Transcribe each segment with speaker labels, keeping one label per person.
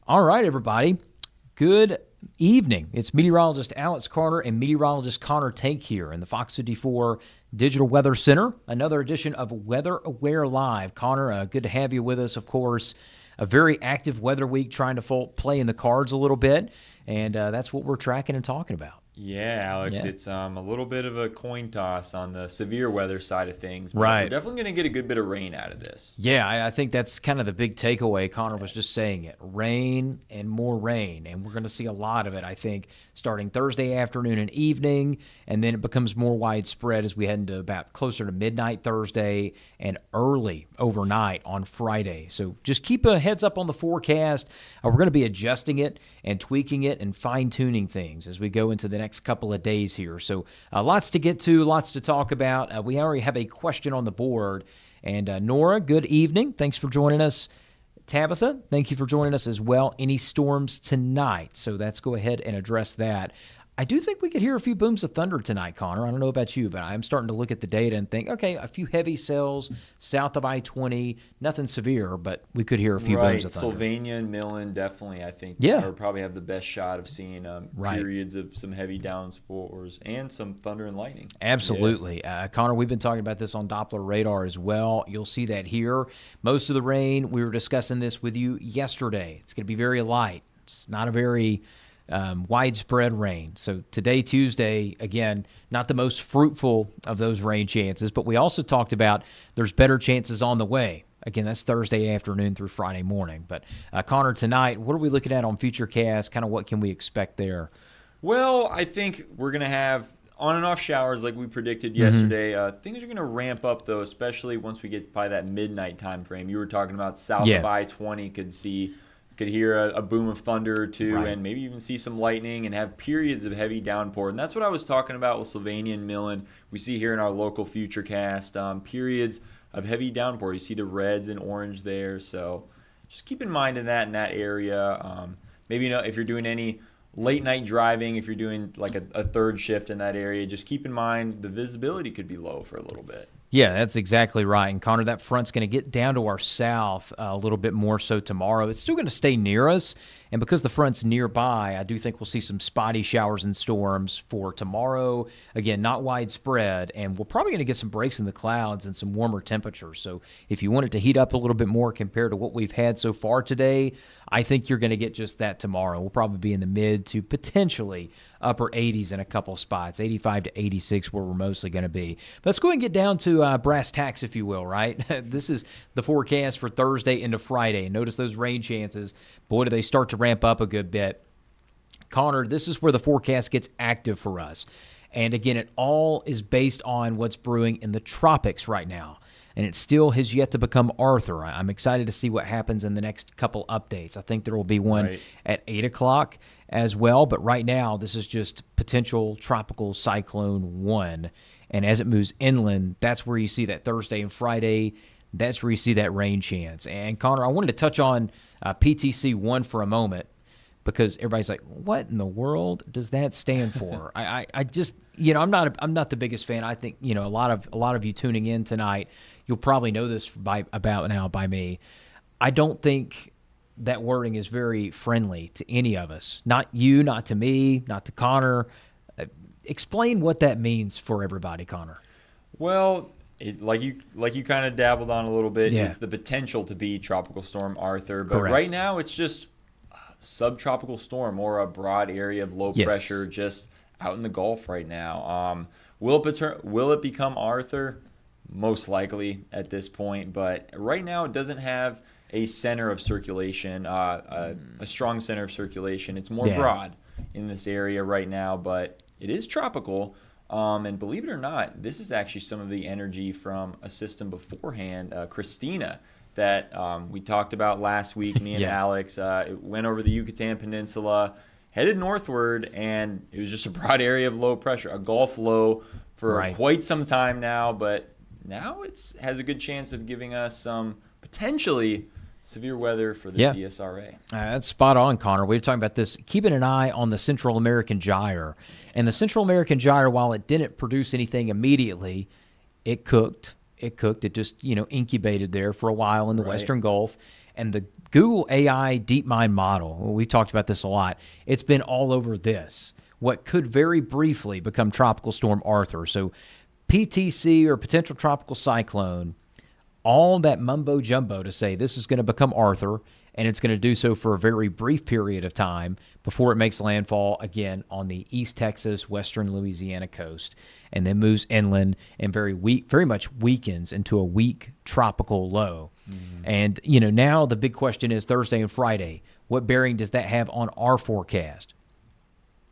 Speaker 1: All right, everybody. Good evening. It's meteorologist Alex Carter and meteorologist Connor Tank here in the Fox 54 Digital Weather Center. Another edition of Weather Aware Live. Connor, good to have you with us, of course. A very active weather week trying to play in the cards a little bit, and that's what we're tracking and talking about.
Speaker 2: Yeah, Alex, it's a little bit of a coin toss on the severe weather side of things. But
Speaker 1: Right.
Speaker 2: We're definitely going to get a good bit of rain out of this.
Speaker 1: Yeah, I think that's kind of the big takeaway. Connor was just saying it. Rain and more rain, and we're going to see a lot of it, I think, starting Thursday afternoon and evening, and then it becomes more widespread as we head into about closer to midnight Thursday and early overnight on Friday. So just keep a heads up on the forecast. We're going to be adjusting it and tweaking it and fine-tuning things as we go into the next couple of days here. So lots to get to, lots to talk about. We already have a question on the board. And Nora, good evening. Thanks for joining us. Tabitha, thank you for joining us as well. Any storms tonight? So let's go ahead and address that. I do think we could hear a few booms of thunder tonight, Connor. I don't know about you, but I'm starting to look at the data and think, okay, a few heavy cells south of I-20, nothing severe, but we could hear a few booms of thunder.
Speaker 2: Sylvania and Millen definitely, I think, probably have the best shot of seeing periods of some heavy downpours and some thunder and lightning.
Speaker 1: Absolutely. Yeah. Connor, we've been talking about this on Doppler radar as well. You'll see that here. Most of the rain, we were discussing this with you yesterday. It's going to be very light. It's not a very widespread rain. So today, Tuesday, again, not the most fruitful of those rain chances, but we also talked about there's better chances on the way. Again, that's Thursday afternoon through Friday morning. But Connor, tonight, what are we looking at on Futurecast? Kind of what can we expect there?
Speaker 2: Well, I think we're going to have on and off showers like we predicted yesterday. Things are going to ramp up, though, especially once we get by that midnight time frame. You were talking about south of I-20 could hear a boom of thunder or two, and maybe even see some lightning and have periods of heavy downpour. And that's what I was talking about with Sylvania and Millen. We see here in our local Futurecast periods of heavy downpour. You see the reds and orange there. So just keep in mind in that area. Maybe if you're doing any late night driving, if you're doing like a third shift in that area, just keep in mind the visibility could be low for a little bit.
Speaker 1: Yeah, that's exactly right. And Connor, that front's going to get down to our south a little bit more so tomorrow. It's still going to stay near us. And because the front's nearby, I do think we'll see some spotty showers and storms for tomorrow. Again, not widespread. And we're probably going to get some breaks in the clouds and some warmer temperatures. So if you want it to heat up a little bit more compared to what we've had so far today, I think you're going to get just that tomorrow. We'll probably be in the mid to potentially upper 80s in a couple spots, 85 to 86 where we're mostly going to be. But let's go ahead and get down to brass tacks, if you will, right? This is the forecast for Thursday into Friday. Notice those rain chances. Boy, do they start to ramp up a good bit. Connor, this is where the forecast gets active for us. And again, it all is based on what's brewing in the tropics right now. And it still has yet to become Arthur. I'm excited to see what happens in the next couple updates. I think there will be one at 8 o'clock as well. But right now, this is just potential tropical cyclone 1. And as it moves inland, that's where you see that Thursday and Friday. That's where you see that rain chance. And Connor, I wanted to touch on PTC 1 for a moment, because everybody's like, what in the world does that stand for? I just, I'm not the biggest fan. I think, a lot of you tuning in tonight, you'll probably know this about now by me. I don't think that wording is very friendly to any of us. Not you, not to me, not to Connor. Explain what that means for everybody, Connor.
Speaker 2: Well, like you kind of dabbled on a little bit, is the potential to be Tropical Storm Arthur. But right now it's just subtropical storm or a broad area of low pressure just out in the Gulf right now. Will it become Arthur? Most likely at this point, but right now it doesn't have a center of circulation, a strong center of circulation. It's more broad in this area right now, but it is tropical. And believe it or not, this is actually some of the energy from a system beforehand, Christina, that we talked about last week, me and Alex. It went over the Yucatan Peninsula, headed northward, and it was just a broad area of low pressure, a Gulf low for quite some time now, but now it has a good chance of giving us some potentially severe weather for the CSRA.
Speaker 1: That's spot on, Connor. We were talking about this, keeping an eye on the Central American gyre. And the Central American gyre, while it didn't produce anything immediately, it cooked. It just, incubated there for a while in the Western Gulf. And Google AI DeepMind model. We talked about this a lot. It's been all over this. What could very briefly become Tropical Storm Arthur. So PTC, or potential tropical cyclone, all that mumbo jumbo to say this is going to become Arthur, and it's going to do so for a very brief period of time before it makes landfall again on the East Texas, western Louisiana coast, and then moves inland and very much weakens into a weak tropical low. And, now the big question is Thursday and Friday. What bearing does that have on our forecast?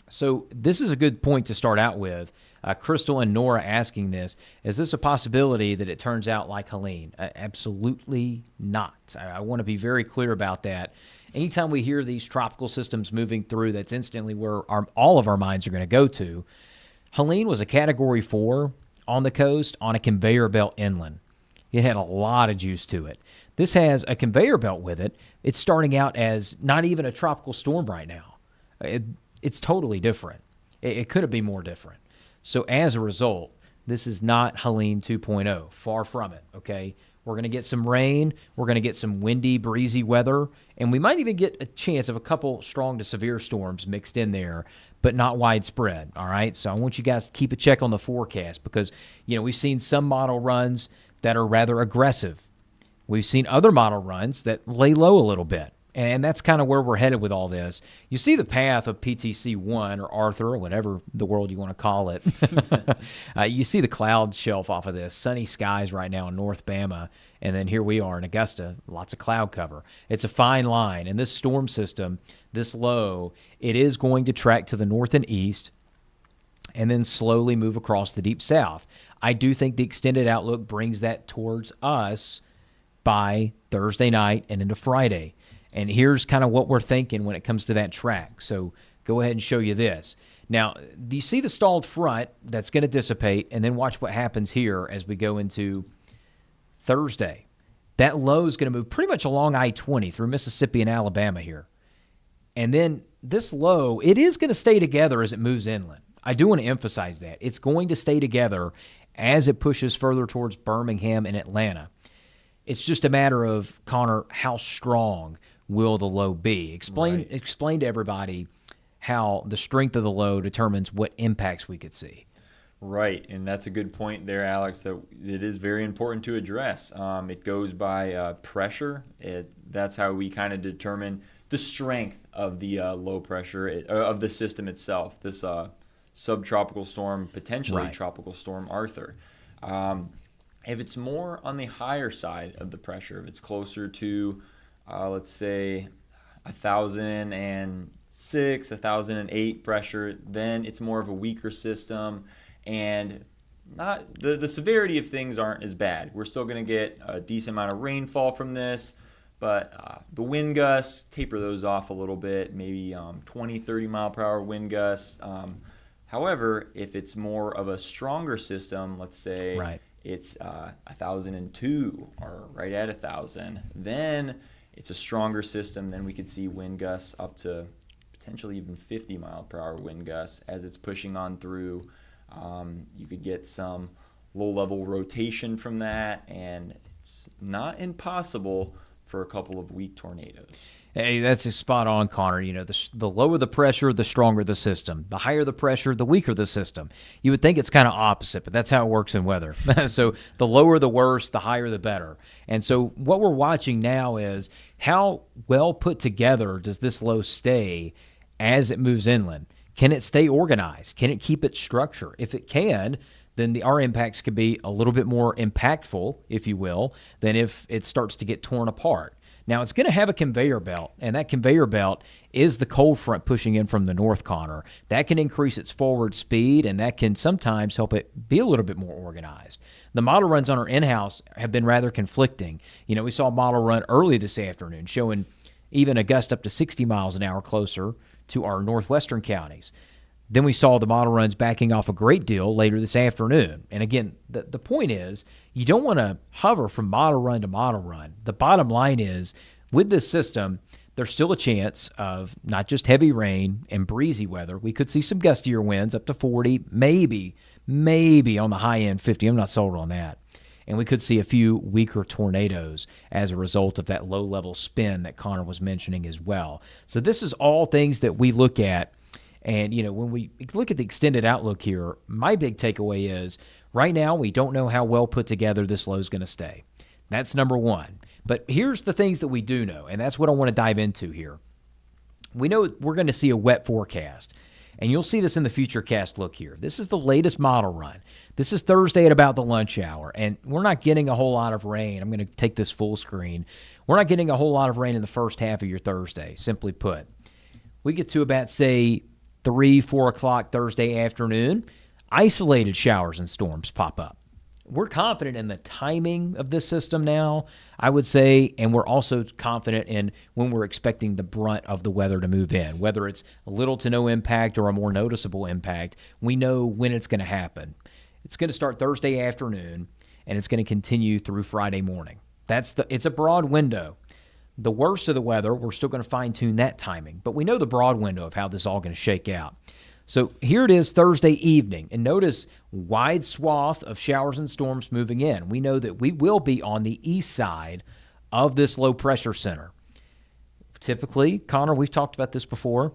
Speaker 1: So this is a good point to start out with. Crystal and Nora asking this, is this a possibility that it turns out like Helene? Absolutely not. I want to be very clear about that. Anytime we hear these tropical systems moving through, that's instantly where all of our minds are going to go to. Helene was a Category 4 on the coast on a conveyor belt inland. It had a lot of juice to it. This has a conveyor belt with it. It's starting out as not even a tropical storm right now. It's totally different. It couldn't be more different. So as a result, this is not Helene 2.0. Far from it, okay? We're going to get some rain. We're going to get some windy, breezy weather. And we might even get a chance of a couple strong to severe storms mixed in there, but not widespread, all right? So I want you guys to keep a check on the forecast because, we've seen some model runs that are rather aggressive. We've seen other model runs that lay low a little bit. And that's kind of where we're headed with all this. You see the path of PTC-1 or Arthur or whatever the world you want to call it. You see the cloud shelf off of this. Sunny skies right now in North Bama. And then here we are in Augusta, lots of cloud cover. It's a fine line. And this storm system, this low, it is going to track to the north and east and then slowly move across the deep south. I do think the extended outlook brings that towards us by Thursday night and into Friday. And here's kind of what we're thinking when it comes to that track. So go ahead and show you this. Now, do you see the stalled front that's going to dissipate? And then watch what happens here as we go into Thursday. That low is going to move pretty much along I-20 through Mississippi and Alabama here. And then this low, it is going to stay together as it moves inland. I do want to emphasize that. It's going to stay together as it pushes further towards Birmingham and Atlanta. It's just a matter of, Connor, how strong will the low be? Explain to everybody how the strength of the low determines what impacts we could see.
Speaker 2: Right, and that's a good point there, Alex, that it is very important to address. It goes by pressure. That's how we kind of determine the strength of the low pressure of the system itself, this subtropical storm, potentially tropical storm Arthur. If it's more on the higher side of the pressure, if it's closer to let's say 1,006, 1,008 pressure, then it's more of a weaker system, and not the severity of things aren't as bad. We're still going to get a decent amount of rainfall from this, but the wind gusts, taper those off a little bit, maybe 20, 30 mile per hour wind gusts. However, if it's more of a stronger system, let's say it's 1,002 or right at 1,000, then it's a stronger system. Then we could see wind gusts up to potentially even 50 mile per hour wind gusts as it's pushing on through. You could get some low-level rotation from that, and it's not impossible for a couple of weak tornadoes.
Speaker 1: Hey, that's spot on, Connor. The lower the pressure, the stronger the system. The higher the pressure, the weaker the system. You would think it's kind of opposite, but that's how it works in weather. So the lower the worse, the higher the better. And so what we're watching now is how well put together does this low stay as it moves inland? Can it stay organized? Can it keep its structure? If it can, then our impacts could be a little bit more impactful, if you will, than if it starts to get torn apart. Now, it's going to have a conveyor belt, and that conveyor belt is the cold front pushing in from the north, Connor. That can increase its forward speed, and that can sometimes help it be a little bit more organized. The model runs on our in-house have been rather conflicting. We saw a model run early this afternoon showing even a gust up to 60 miles an hour closer to our northwestern counties. Then we saw the model runs backing off a great deal later this afternoon. And again, the point is you don't want to hover from model run to model run. The bottom line is with this system, there's still a chance of not just heavy rain and breezy weather. We could see some gustier winds up to 40, maybe on the high end 50. I'm not sold on that. and we could see a few weaker tornadoes as a result of that low-level spin that Connor was mentioning as well. So this is all things that we look at. And, when we look at the extended outlook here, my big takeaway is right now we don't know how well put together this low is going to stay. That's number one. But here's the things that we do know, and that's what I want to dive into here. We know we're going to see a wet forecast, and you'll see this in the Futurecast look here. This is the latest model run. This is Thursday at about the lunch hour, and we're not getting a whole lot of rain. I'm going to take this full screen. We're not getting a whole lot of rain in the first half of your Thursday, simply put. We get to about, say, 3, 4 o'clock Thursday afternoon, isolated showers and storms pop up. We're confident in the timing of this system now, I would say, and we're also confident in when we're expecting the brunt of the weather to move in. Whether it's a little to no impact or a more noticeable impact, we know when it's going to happen. It's going to start Thursday afternoon, and it's going to continue through Friday morning. It's a broad window. The worst of the weather, we're still going to fine-tune that timing, but we know the broad window of how this is all going to shake out. So here it is Thursday evening, and notice wide swath of showers and storms moving in. We know that we will be on the east side of this low-pressure center. Typically, Connor, we've talked about this before,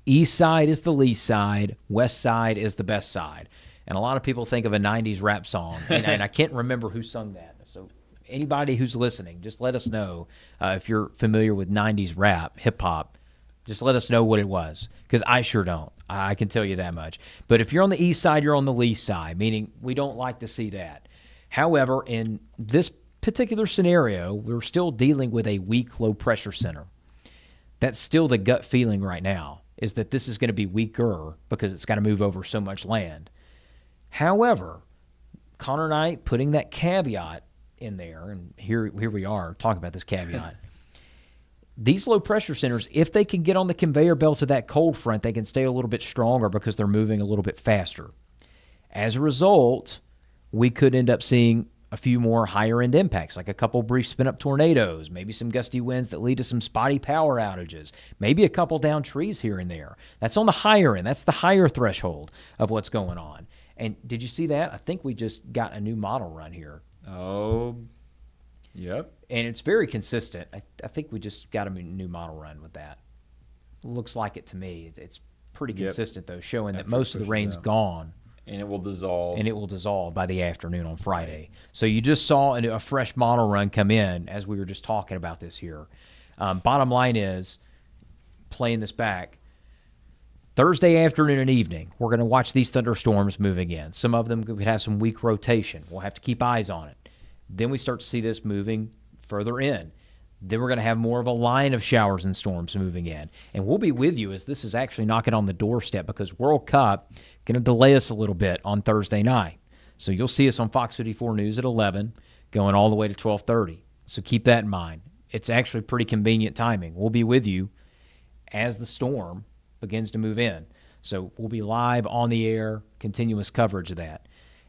Speaker 1: east side is the least side, west side is the best side. And a lot of people think of a 90s rap song, and I can't remember who sung that. So anybody who's listening, just let us know if you're familiar with 90s rap, hip-hop. Just let us know what it was, because I sure don't. I can tell you that much. But if you're on the east side, you're on the least side, meaning we don't like to see that. However, in this particular scenario, we're still dealing with a weak low-pressure center. That's still the gut feeling right now, is that this is going to be weaker because it's got to move over so much land. However, Connor and I putting that caveat in there, and here we are talking about this caveat. These low-pressure centers, if they can get on the conveyor belt of that cold front, they can stay a little bit stronger because they're moving a little bit faster. As a result, we could end up seeing a few more higher-end impacts, like a couple brief spin-up tornadoes, maybe some gusty winds that lead to some spotty power outages, maybe a couple down trees here and there. That's on the higher end. That's the higher threshold of what's going on. And did you see that? I think we just got a new model run here.
Speaker 2: Oh, yep.
Speaker 1: And it's very consistent. I think we just got a new model run with that. Looks like it to me. It's pretty consistent, though, showing that most of the rain's gone.
Speaker 2: And it will dissolve.
Speaker 1: And it will dissolve by the afternoon on Friday. Right. So you just saw a fresh model run come in as we were just talking about this here. Bottom line is, playing this back, Thursday afternoon and evening, we're going to watch these thunderstorms moving in. Some of them could have some weak rotation. We'll have to keep eyes on it. Then we start to see this moving further in. Then we're going to have more of a line of showers and storms moving in. And we'll be with you as this is actually knocking on the doorstep, because World Cup going to delay us a little bit on Thursday night. So you'll see us on Fox 54 News at 11, going all the way to 12:30. So keep that in mind. It's actually pretty convenient timing. We'll be with you as the storm begins to move in. So we'll be live on the air, continuous coverage of that.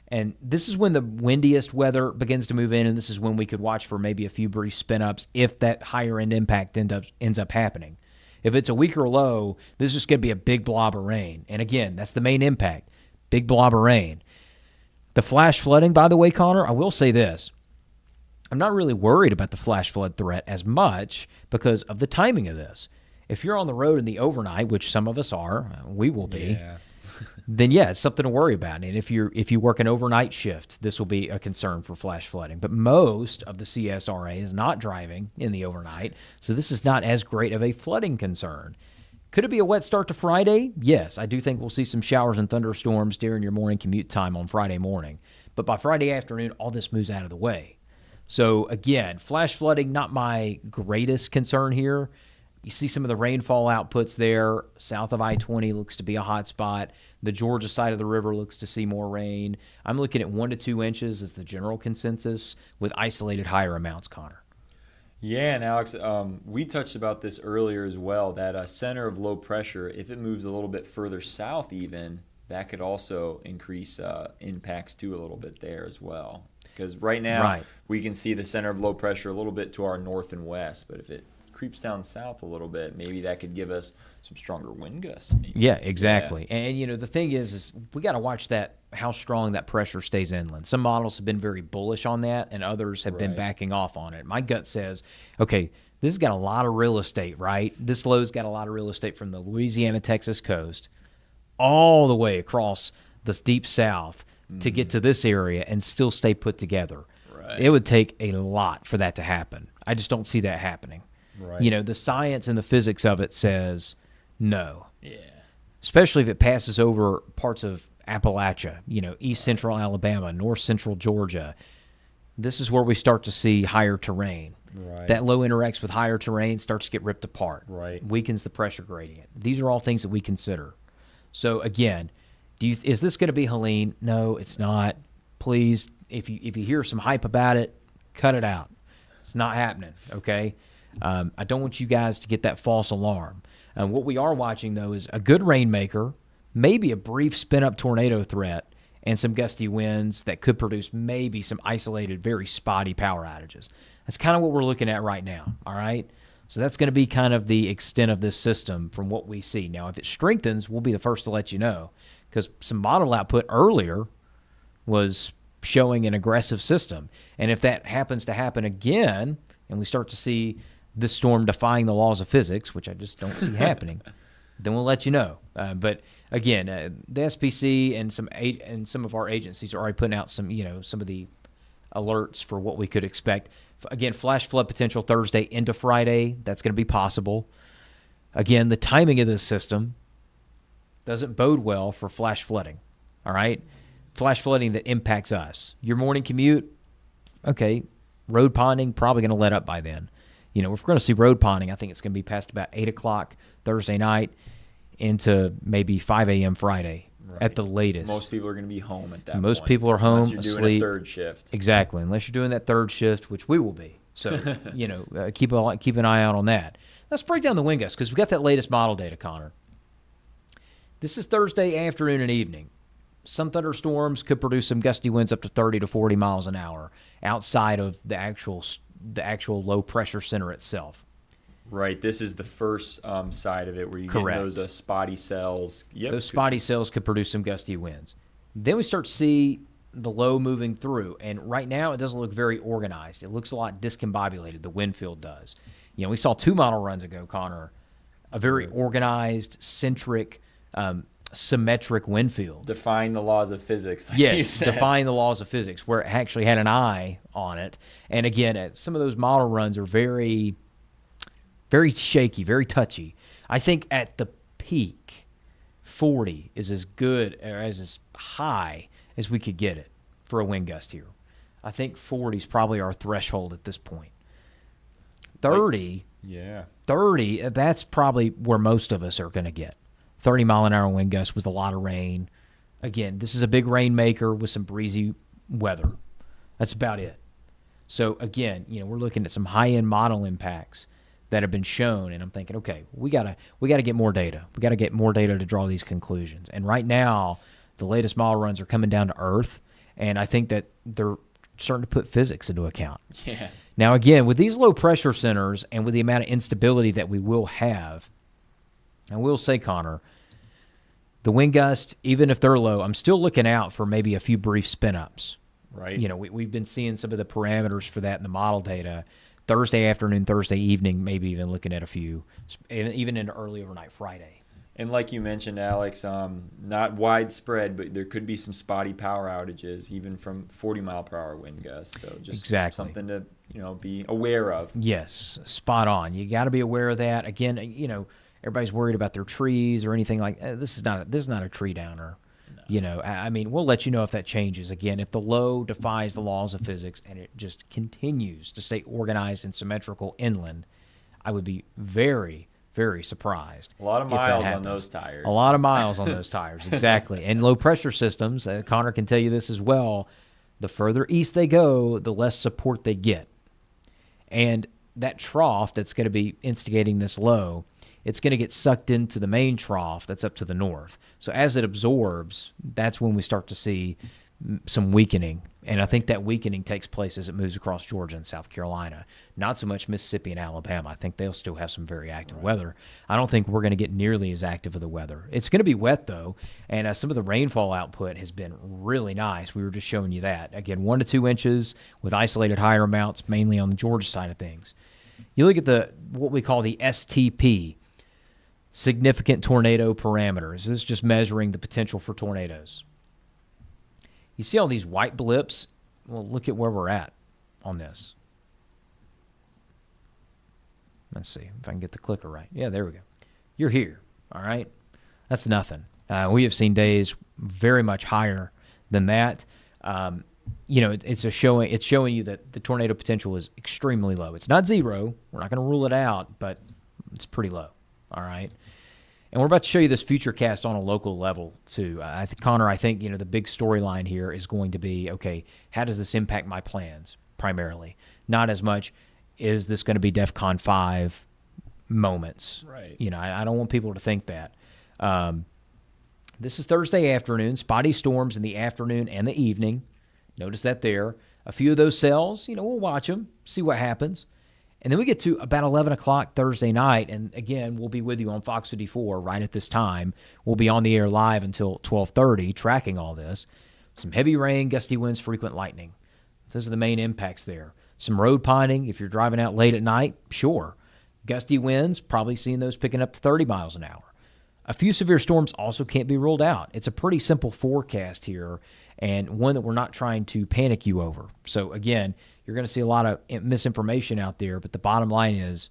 Speaker 1: And this is when the windiest weather begins to move in, and this is when we could watch for maybe a few brief spin-ups if that higher-end impact ends up happening. If it's a weaker low, this is just going to be a big blob of rain. And again, that's the main impact, big blob of rain. The flash flooding, by the way, Connor, I will say this. I'm not really worried about the flash flood threat as much because of the timing of this. If you're on the road in the overnight, which some of us are, we will be, then yeah, it's something to worry about. And if you work an overnight shift, this will be a concern for flash flooding. But most of the CSRA is not driving in the overnight, so this is not as great of a flooding concern. Could it be a wet start to Friday? Yes, I do think we'll see some showers and thunderstorms during your morning commute time on Friday morning. But by Friday afternoon, all this moves out of the way. So again, flash flooding, not my greatest concern here. You see some of the rainfall outputs there. South of I-20 looks to be a hot spot. The Georgia side of the river looks to see more rain. I'm looking at 1 to 2 inches as the general consensus with isolated higher amounts, Connor.
Speaker 2: Yeah, and Alex, we touched about this earlier as well, that center of low pressure, if it moves a little bit further south even, that could also increase impacts too a little bit there as well. Because right now we can see the center of low pressure a little bit to our north and west, but if it creeps down south a little bit, maybe that could give us some stronger wind gusts. Maybe.
Speaker 1: Yeah, exactly. Yeah. And, the thing is we got to watch how strong that pressure stays inland. Some models have been very bullish on that, and others have been backing off on it. My gut says, okay, this has got a lot of real estate, right? This low's got a lot of real estate from the Louisiana-Texas coast all the way across this deep south to get to this area and still stay put together. Right. It would take a lot for that to happen. I just don't see that happening. Right. The science and the physics of it says no. Yeah. Especially if it passes over parts of Appalachia, east central Alabama, north central Georgia. This is where we start to see higher terrain. Right. That low interacts with higher terrain, starts to get ripped apart. Right. Weakens the pressure gradient. These are all things that we consider. So again, is this going to be Helene? No, it's not. Please, if you hear some hype about it, cut it out. It's not happening. Okay. I don't want you guys to get that false alarm. What we are watching though is a good rainmaker, maybe a brief spin-up tornado threat, and some gusty winds that could produce maybe some isolated, very spotty power outages. That's kind of what we're looking at right now. All right. So that's going to be kind of the extent of this system from what we see. Now, if it strengthens, we'll be the first to let you know, because some model output earlier was showing an aggressive system. And if that happens to happen again, and we start to see this storm defying the laws of physics, which I just don't see happening, then we'll let you know. But again, the SPC and some of our agencies are already putting out some of the alerts for what we could expect. Again, flash flood potential Thursday into Friday. That's going to be possible. Again, the timing of this system doesn't bode well for flash flooding. All right? Flash flooding that impacts us. Your morning commute, okay, road ponding, probably going to let up by then. If we're going to see road ponding, I think it's going to be past about 8 o'clock Thursday night into maybe 5 a.m. Friday. Right. At the latest.
Speaker 2: Most people are going to be home at that point.
Speaker 1: Most people are home,
Speaker 2: unless you're
Speaker 1: asleep.
Speaker 2: Doing a third shift.
Speaker 1: Exactly, unless you're doing that third shift, which we will be. So, keep an eye out on that. Let's break down the wind gusts because we got that latest model data, Connor. This is Thursday afternoon and evening. Some thunderstorms could produce some gusty winds up to 30 to 40 miles an hour outside of the actual low pressure center itself.
Speaker 2: Right. This is the first side of it where you get those spotty cells. Yep.
Speaker 1: Those spotty cells could produce some gusty winds. Then we start to see the low moving through. And right now it doesn't look very organized. It looks a lot discombobulated. The wind field does. We saw 2 model runs ago, Connor, a very organized, centric, symmetric wind field.
Speaker 2: Defying the laws of physics. Like
Speaker 1: yes, defying the laws of physics, where it actually had an eye on it. And again, some of those model runs are very shaky, very touchy. I think at the peak, 40 is as good or as high as we could get it for a wind gust here. I think 40 is probably our threshold at this point. 30, 30, that's probably where most of us are going to get. 30-mile-an-hour wind gust with a lot of rain. Again, this is a big rainmaker with some breezy weather. That's about it. So, again, we're looking at some high-end model impacts that have been shown, and I'm thinking, okay, we gotta get more data. We gotta get more data to draw these conclusions. And right now, the latest model runs are coming down to earth, and I think that they're starting to put physics into account.
Speaker 2: Yeah.
Speaker 1: Now, again, with these low pressure centers and with the amount of instability that we will have, and we'll say, Connor, the wind gust, even if they're low, I'm still looking out for maybe a few brief spin-ups.
Speaker 2: Right.
Speaker 1: We've been seeing some of the parameters for that in the model data. Thursday afternoon, Thursday evening, maybe even looking at a few, even into early overnight Friday.
Speaker 2: And like you mentioned, Alex, not widespread, but there could be some spotty power outages, even from 40-mile-per-hour wind gusts. So just something to be aware of.
Speaker 1: Yes, spot on. You got to be aware of that. Again, everybody's worried about their trees or anything like that. This is not a tree downer. No. I mean, we'll let you know if that changes. Again, if the low defies the laws of physics and it just continues to stay organized and symmetrical inland, I would be very, very surprised.
Speaker 2: A lot of miles on those tires.
Speaker 1: A lot of miles on those tires, exactly. And low pressure systems, Connor can tell you this as well, the further east they go, the less support they get. And that trough that's going to be instigating this low, it's going to get sucked into the main trough that's up to the north. So as it absorbs, that's when we start to see some weakening. And I think that weakening takes place as it moves across Georgia and South Carolina. Not so much Mississippi and Alabama. I think they'll still have some very active weather. I don't think we're going to get nearly as active of the weather. It's going to be wet, though, and some of the rainfall output has been really nice. We were just showing you that. Again, 1 to 2 inches with isolated higher amounts, mainly on the Georgia side of things. You look at what we call the STP, significant tornado parameters. This is just measuring the potential for tornadoes. You see all these white blips? Well, look at where we're at on this. Let's see if I can get the clicker right. Yeah, there we go. You're here, all right? That's nothing. We have seen days very much higher than that. It's showing you that the tornado potential is extremely low. It's not zero. We're not going to rule it out, but it's pretty low, all right? And we're about to show you this futurecast on a local level, too. Connor, I think, the big storyline here is going to be, okay, how does this impact my plans, primarily? Not as much, is this going to be DEFCON 5 moments?
Speaker 2: Right.
Speaker 1: I don't want people to think that. This is Thursday afternoon, spotty storms in the afternoon and the evening. Notice that there. A few of those cells, we'll watch them, see what happens. And then we get to about 11 o'clock Thursday night, and again, we'll be with you on Fox 54 right at this time. We'll be on the air live until 12:30, tracking all this. Some heavy rain, gusty winds, frequent lightning. Those are the main impacts there. Some road pining if you're driving out late at night, sure. Gusty winds, probably seeing those picking up to 30 miles an hour. A few severe storms also can't be ruled out. It's a pretty simple forecast here, and one that we're not trying to panic you over. So, again, you're going to see a lot of misinformation out there, but the bottom line is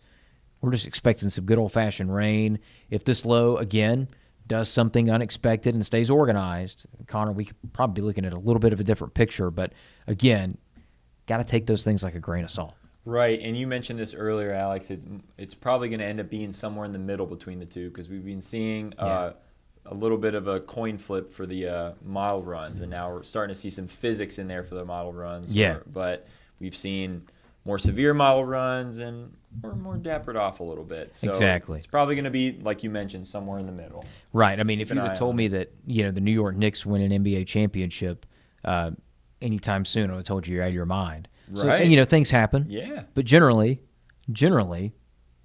Speaker 1: we're just expecting some good old-fashioned rain. If this low, again, does something unexpected and stays organized, Connor, we could probably be looking at a little bit of a different picture. But, again, got to take those things like a grain of salt.
Speaker 2: Right, and you mentioned this earlier, Alex. It's probably going to end up being somewhere in the middle between the two because we've been seeing a little bit of a coin flip for the model runs, and now we're starting to see some physics in there for the model runs.
Speaker 1: Yeah.
Speaker 2: But we've seen more severe model runs and more dappered off a little bit. So
Speaker 1: exactly.
Speaker 2: It's probably going to be, like you mentioned, somewhere in the middle.
Speaker 1: Right. I mean, if you had told me that, the New York Knicks win an NBA championship anytime soon, I would have told you you're out of your mind.
Speaker 2: Right.
Speaker 1: So, and, things happen.
Speaker 2: Yeah.
Speaker 1: But generally,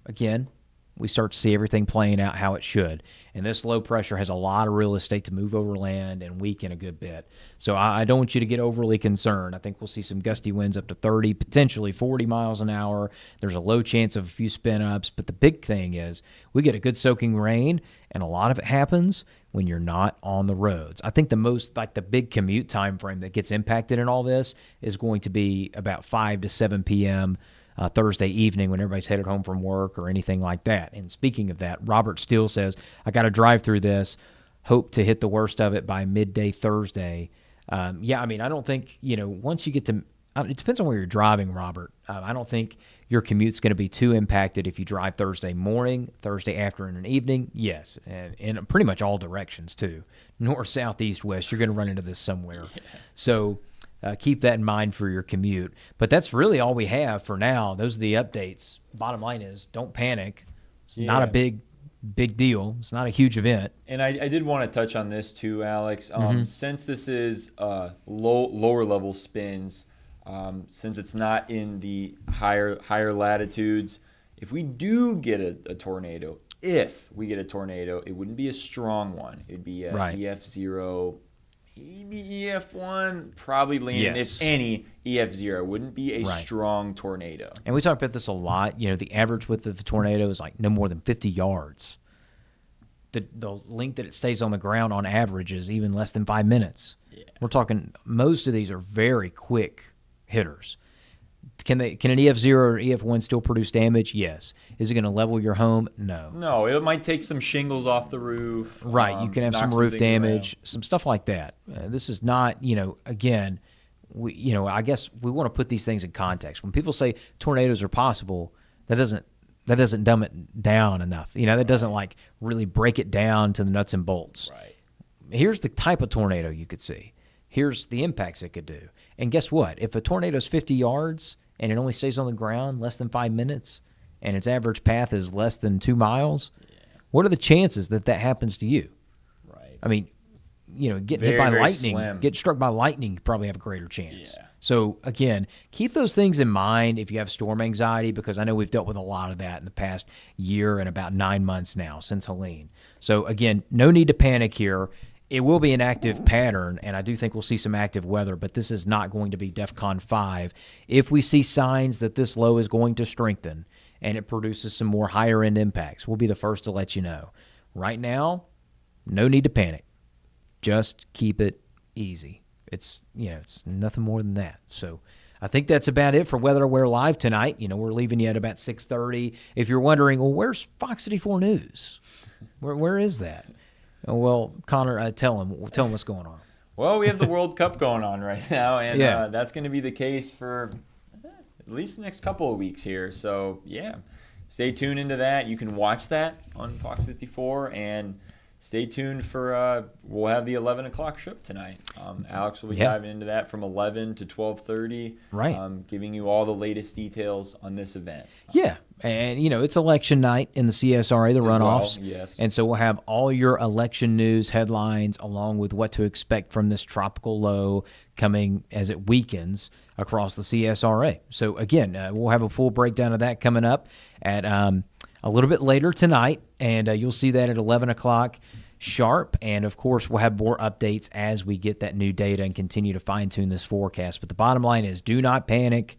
Speaker 1: again, we start to see everything playing out how it should. And this low pressure has a lot of real estate to move over land and weaken a good bit. So I don't want you to get overly concerned. I think we'll see some gusty winds up to 30, potentially 40 miles an hour. There's a low chance of a few spin-ups. But the big thing is we get a good soaking rain, and a lot of it happens when you're not on the roads. I think the big commute time frame that gets impacted in all this is going to be about 5 to 7 p.m., Thursday evening when everybody's headed home from work or anything like that. And speaking of that, Robert Steele says, I got to drive through this, hope to hit the worst of it by midday Thursday. I don't think, once you get to it depends on where you're driving, Robert. I don't think your commute's going to be too impacted if you drive Thursday morning, Thursday afternoon, and evening. Yes, and in pretty much all directions too. North, south, east, west, you're going to run into this somewhere. Yeah. So keep that in mind for your commute. But that's really all we have for now. Those are the updates. Bottom line is, don't panic. It's not a big deal. It's not a huge event.
Speaker 2: And I did want to touch on this too, Alex. Since this is lower level spins, since it's not in the higher latitudes, if we do get a tornado, it wouldn't be a strong one. It'd be a EF0, maybe EF1, probably landing, if any, EF0. Wouldn't be a strong tornado. And
Speaker 1: we talk about this a lot. The average width of the tornado is like no more than 50 yards. The length that it stays on the ground on average is even less than 5 minutes. Yeah. We're talking, most of these are very quick hitters. Can an EF0 or EF1 still produce damage? Yes. Is it going to level your home? No.
Speaker 2: No, it might take some shingles off the roof.
Speaker 1: Right. You can have some roof damage, some stuff like that. This is not, again, I guess we want to put these things in context. When people say tornadoes are possible, that doesn't dumb it down enough. That doesn't like really break it down to the nuts and bolts.
Speaker 2: Right.
Speaker 1: Here's the type of tornado you could see. Here's the impacts it could do. And guess what? If a tornado is 50 yards and it only stays on the ground less than 5 minutes and its average path is less than 2 miles, what are the chances that happens to you?
Speaker 2: Right.
Speaker 1: I mean, getting
Speaker 2: very,
Speaker 1: hit by
Speaker 2: very
Speaker 1: lightning,
Speaker 2: slim.
Speaker 1: get struck by lightning, you probably have a greater chance.
Speaker 2: Yeah.
Speaker 1: So, again, keep those things in mind if you have storm anxiety, because I know we've dealt with a lot of that in the past year and about 9 months now since Helene. So, again, no need to panic here. It will be an active pattern, and I do think we'll see some active weather, but this is not going to be DEFCON 5. If we see signs that this low is going to strengthen and it produces some more higher-end impacts, we'll be the first to let you know. Right now, no need to panic. Just keep it easy. It's nothing more than that. So I think that's about it for Weather Aware Live tonight. We're leaving you at about 6:30. If you're wondering, well, where's Fox 84 News? Where is that? Well, Connor, tell him what's going on.
Speaker 2: Well, we have the World Cup going on right now, and that's going to be the case for at least the next couple of weeks here. So, stay tuned into that. You can watch that on Fox 54, and stay tuned for we'll have the 11 o'clock show tonight. Alex will be diving into that from 11 to 12:30,
Speaker 1: right?
Speaker 2: Giving you all the latest details on this event.
Speaker 1: And it's election night in the CSRA, the runoffs.
Speaker 2: Yes.
Speaker 1: And so we'll have all your election news headlines along with what to expect from this tropical low coming as it weakens across the CSRA. So again, we'll have a full breakdown of that coming up at a little bit later tonight, and you'll see that at 11 o'clock sharp. And, of course, we'll have more updates as we get that new data and continue to fine-tune this forecast. But the bottom line is, do not panic.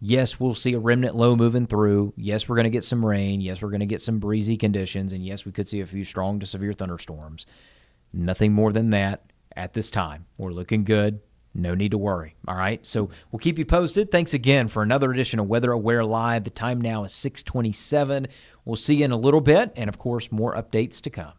Speaker 1: Yes, we'll see a remnant low moving through. Yes, we're going to get some rain. Yes, we're going to get some breezy conditions. And, yes, we could see a few strong to severe thunderstorms. Nothing more than that at this time. We're looking good. No need to worry. All right. So we'll keep you posted. Thanks again for another edition of Weather Aware Live. The time now is 6:27. We'll see you in a little bit. And, of course, more updates to come.